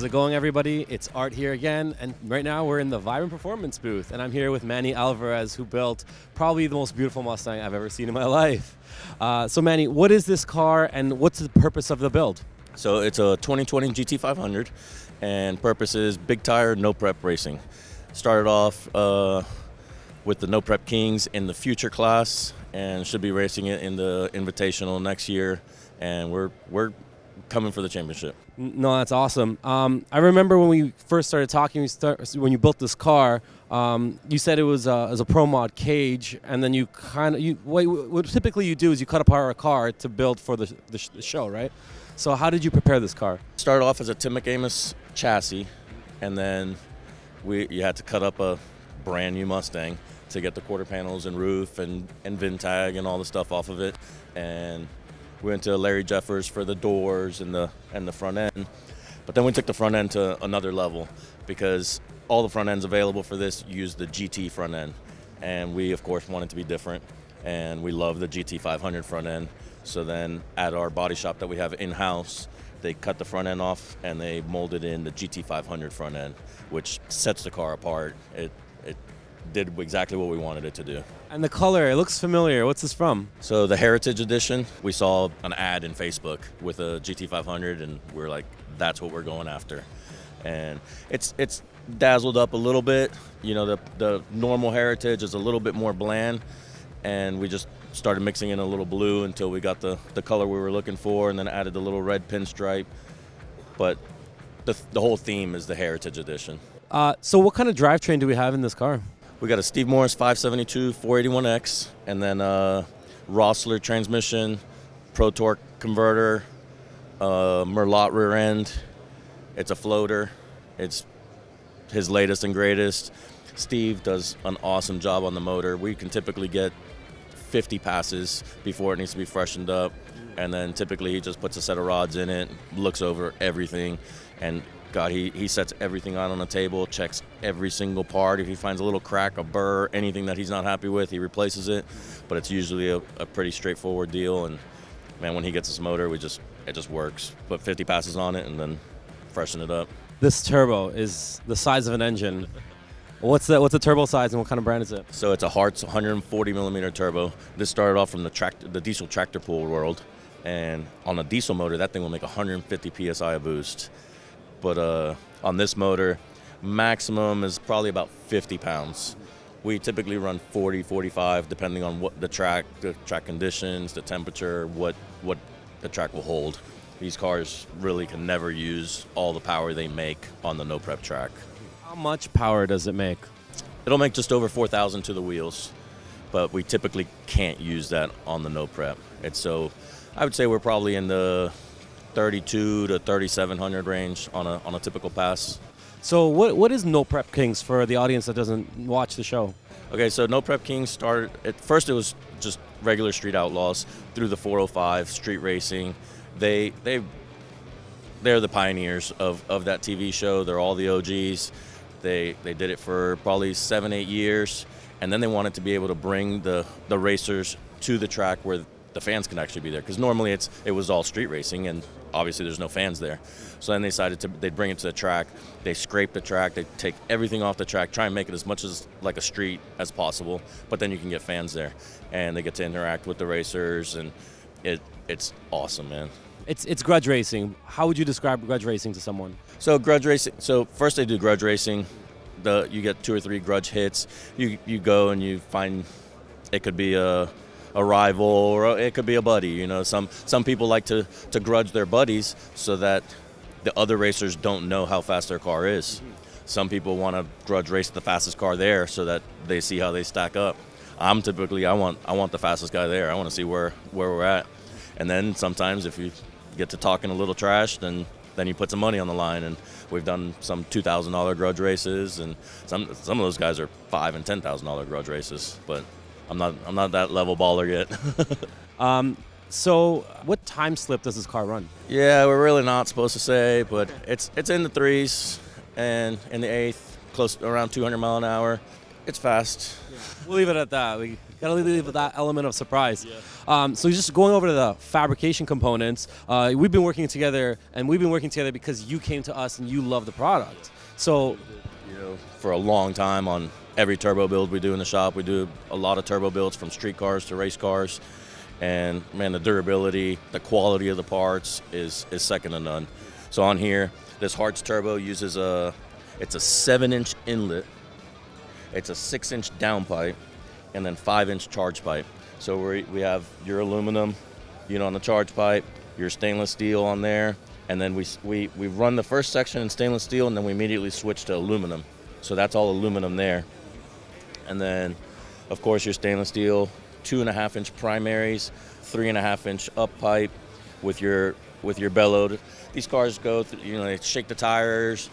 How's it going, everybody? It's Art here again, and right now we're in the Vibrant Performance booth, and I'm here with Manny Alvarez, who built probably the most beautiful Mustang I've ever seen in my life. So Manny, what is this car, and what's the purpose of the build? So it's a 2020 GT500, and purpose is big tire, no prep racing. Started off with the no prep Kings in the future class, and should be racing it in the Invitational next year, and we're coming for the championship. No, that's awesome. I remember when we first started talking, when you built this car, you said it was as a pro mod cage, and then what typically you do is you cut apart a car to build for the show, right? So how did you prepare this car? Started off as a Tim McAmis chassis, and then you had to cut up a brand new Mustang to get the quarter panels and roof and VIN tag and all the stuff off of it, and we went to Larry Jeffers for the doors and the front end. But then we took the front end to another level, because all the front ends available for this use the GT front end. And we, of course, wanted to be different, and we love the GT500 front end. So then at our body shop that we have in-house, they cut the front end off and they molded in the GT500 front end, which sets the car apart. It did exactly what we wanted it to do. And the color, it looks familiar. What's this from? So the Heritage Edition, we saw an ad in Facebook with a GT500, and we're like, that's what we're going after. And it's dazzled up a little bit. You know, the normal Heritage is a little bit more bland, and we just started mixing in a little blue until we got the color we were looking for, and then added the little red pinstripe. But the whole theme is the Heritage Edition. So what kind of drivetrain do we have in this car? We got a Steve Morris 572 481X, and then Rossler transmission, Pro Torque converter, Merlot rear end. It's a floater. It's his latest and greatest. Steve does an awesome job on the motor. We can typically get 50 passes before it needs to be freshened up, and then typically he just puts a set of rods in it, looks over everything, and God, he sets everything out on the table, checks every single part. If he finds a little crack, a burr, anything that he's not happy with, he replaces it. But it's usually a pretty straightforward deal. And man, when he gets this motor, it just works. Put 50 passes on it and then freshen it up. This turbo is the size of an engine. What's the turbo size, and what kind of brand is it? So it's a Hartz 140 millimeter turbo. This started off from the diesel tractor pool world, and on a diesel motor, that thing will make 150 psi of boost. But on this motor, maximum is probably about 50 pounds. We typically run 40, 45, depending on what the track conditions, the temperature, what the track will hold. These cars really can never use all the power they make on the no prep track. How much power does it make? It'll make just over 4,000 to the wheels, but we typically can't use that on the no prep. I would say we're probably in the 32 to 3,700 range on a typical pass. So what is No Prep Kings for the audience that doesn't watch the show? Okay, so No Prep Kings started, at first it was just regular Street Outlaws through the 405, Street Racing. They're the pioneers of that TV show. They're all the OGs. They did it for probably 7-8 years, and then they wanted to be able to bring the racers to the track where the fans can actually be there, because normally it was all street racing, and obviously there's no fans there. So then they decided they'd bring it to the track. They scrape the track. They take everything off the track, try and make it as much as like a street as possible, but then you can get fans there, and they get to interact with the racers, and it's awesome, man. It's grudge racing. How would you describe grudge racing to someone? So grudge racing. So first they do grudge racing. You get 2 or 3 grudge hits. You go and you find it could be a rival, or it could be a buddy. You know, some people like to grudge their buddies so that the other racers don't know how fast their car is. Mm-hmm. Some people want to grudge race the fastest car there so that they see how they stack up. I want the fastest guy there. I want to see where we're at. And then sometimes if you get to talking a little trash, then you put some money on the line. And we've done some $2,000 grudge races, and some of those guys are $5,000 and $10,000 grudge races. But I'm not that level baller yet. So what time slip does this car run? Yeah, we're really not supposed to say, but it's in the 3s and in the 8th, close around 200 mile an hour. It's fast. We'll leave it at that. We gotta leave it with that element of surprise. So just going over to the fabrication components, we've been working together, and we've been working together because you came to us and you love the product. So, For a long time on every turbo build we do in the shop, we do a lot of turbo builds from street cars to race cars. And man, the durability, the quality of the parts is second to none. So on here, this Hartz turbo uses it's a 7-inch inlet, it's a 6-inch downpipe, and then 5-inch charge pipe. So we have your aluminum, on the charge pipe, your stainless steel on there, and then we run the first section in stainless steel, and then we immediately switch to aluminum. So that's all aluminum there. And then, of course, your stainless steel, 2.5-inch primaries, 3.5-inch up pipe with your bellow. These cars go through, they shake the tires,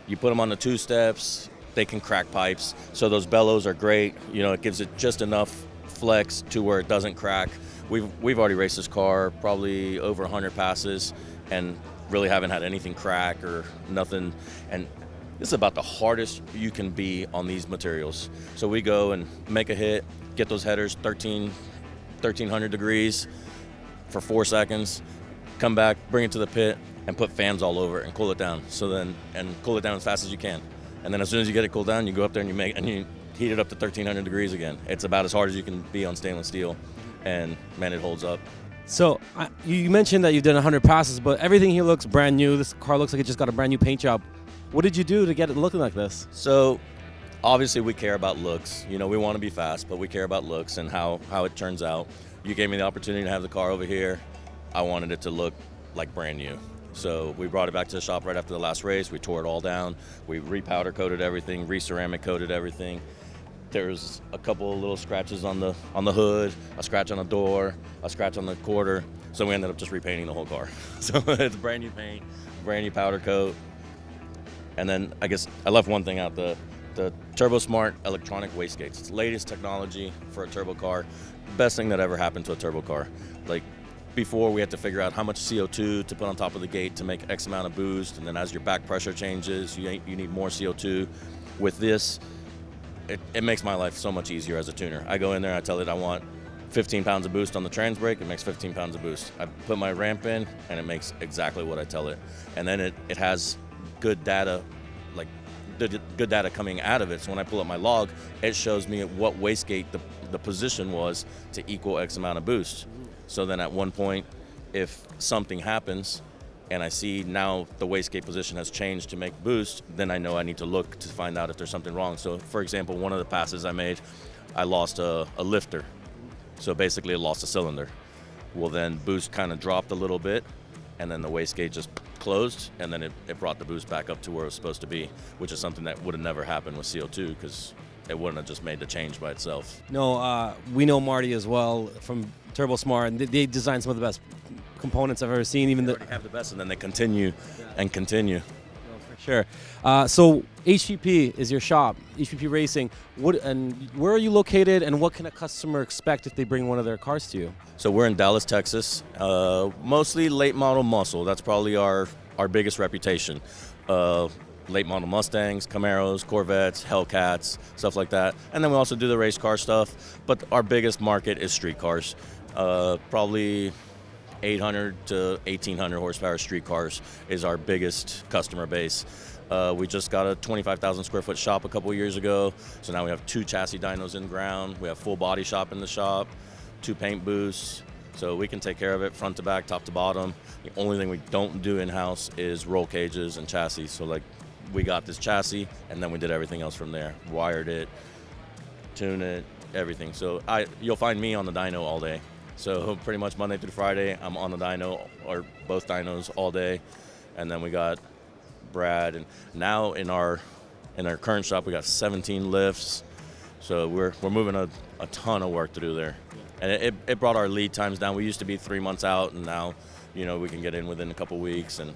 you put them on the 2 steps, they can crack pipes. So those bellows are great. It gives it just enough flex to where it doesn't crack. We've already raced this car probably over 100 passes and really haven't had anything crack or nothing. And this is about the hardest you can be on these materials. So we go and make a hit, get those headers 1300 degrees for 4 seconds, come back, bring it to the pit, and put fans all over it and cool it down. And cool it down as fast as you can. And then as soon as you get it cooled down, you go up there and you heat it up to 1300 degrees again. It's about as hard as you can be on stainless steel, and man, it holds up. So you mentioned that you've done 100 passes, but everything here looks brand new. This car looks like it just got a brand new paint job. What did you do to get it looking like this? So obviously we care about looks. We want to be fast, but we care about looks and how it turns out. You gave me the opportunity to have the car over here. I wanted it to look like brand new. So we brought it back to the shop right after the last race. We tore it all down. We repowder coated everything, re-ceramic coated everything. There's a couple of little scratches on the hood, a scratch on the door, a scratch on the quarter. So we ended up just repainting the whole car. So it's brand new paint, brand new powder coat. And then I guess I left one thing out, the Turbo Smart electronic wastegates. It's the latest technology for a turbo car. Best thing that ever happened to a turbo car. Like before, we had to figure out how much CO2 to put on top of the gate to make X amount of boost. And then as your back pressure changes, you need more CO2. With this, it makes my life so much easier as a tuner. I go in there, I tell it I want 15 pounds of boost on the trans brake, it makes 15 pounds of boost. I put my ramp in, and it makes exactly what I tell it. And then it has good data, like good data coming out of it. So when I pull up my log, it shows me what wastegate the position was to equal X amount of boost. So then at one point, if something happens, and I see now the wastegate position has changed to make boost, then I know I need to look to find out if there's something wrong. So for example, one of the passes I made, I lost a lifter. So basically it lost a cylinder. Well, then boost kind of dropped a little bit, and then the wastegate just closed, and then it brought the boost back up to where it was supposed to be, which is something that would have never happened with CO2 because it wouldn't have just made the change by itself. No, we know Marty as well from Turbo Smart, and they designed some of the best components I've ever seen. Even they already have the best, and then they continue and continue. No, for sure. So HPP is your shop, HPP Racing. Where are you located, and what can a customer expect if they bring one of their cars to you? So we're in Dallas, Texas. Mostly late model muscle. That's probably our biggest reputation. Late model Mustangs, Camaros, Corvettes, Hellcats, stuff like that. And then we also do the race car stuff. But our biggest market is street cars. Probably 800 to 1,800 horsepower street cars is our biggest customer base. We just got a 25,000 square foot shop a couple years ago. So now we have 2 chassis dynos in ground. We have full body shop in the shop, 2 paint booths. So we can take care of it front to back, top to bottom. The only thing we don't do in-house is roll cages and chassis. So like we got this chassis and then we did everything else from there. Wired it, tuned it, everything. So you'll find me on the dyno all day. So pretty much Monday through Friday, I'm on the dyno or both dynos all day. And then we got Brad, and now in our current shop we got 17 lifts. So we're moving a ton of work to do there. And it brought our lead times down. We used to be 3 months out, and now, we can get in within a couple weeks, and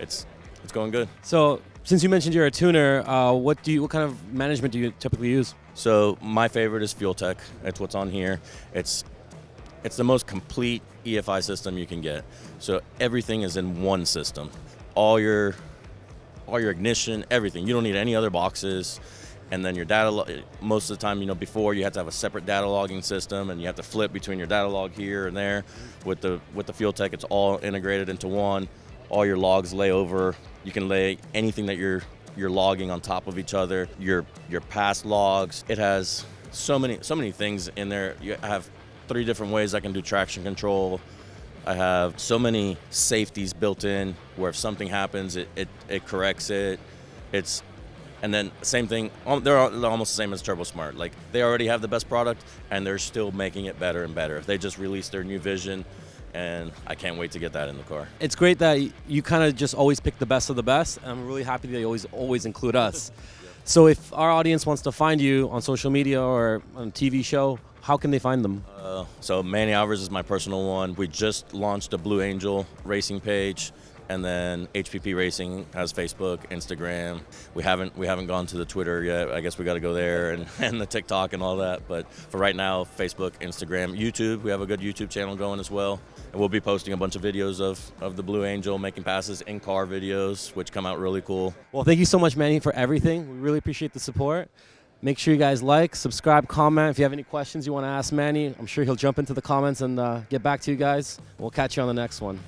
it's going good. So since you mentioned you're a tuner, what kind of management do you typically use? So my favorite is Fuel Tech. It's what's on here. It's the most complete EFI system you can get. So everything is in one system. All your ignition, everything. You don't need any other boxes. and then your most of the time, before you had to have a separate data logging system, and you have to flip between your data log here and there. With the Fuel Tech, it's all integrated into one. All your logs lay over. You can lay anything that you're logging on top of each other. Your past logs. It has so many things in there. I have 3 different ways I can do traction control. I have so many safeties built in where if something happens, it corrects it. And then same thing, they're almost the same as TurboSmart. Like, they already have the best product, and they're still making it better and better. They just released their new vision, and I can't wait to get that in the car. It's great that you kind of just always pick the best of the best, and I'm really happy they always include us. So if our audience wants to find you on social media or on a TV show, how can they find them? So Manny Alvarez is my personal one. We just launched a Blue Angel racing page. And then HPP Racing has Facebook, Instagram. We haven't gone to the Twitter yet. I guess we got to go there and the TikTok and all that. But for right now, Facebook, Instagram, YouTube. We have a good YouTube channel going as well. And we'll be posting a bunch of videos of the Blue Angel making passes, in-car videos, which come out really cool. Well, thank you so much, Manny, for everything. We really appreciate the support. Make sure you guys like, subscribe, comment. If you have any questions you want to ask Manny, I'm sure he'll jump into the comments and get back to you guys. We'll catch you on the next one.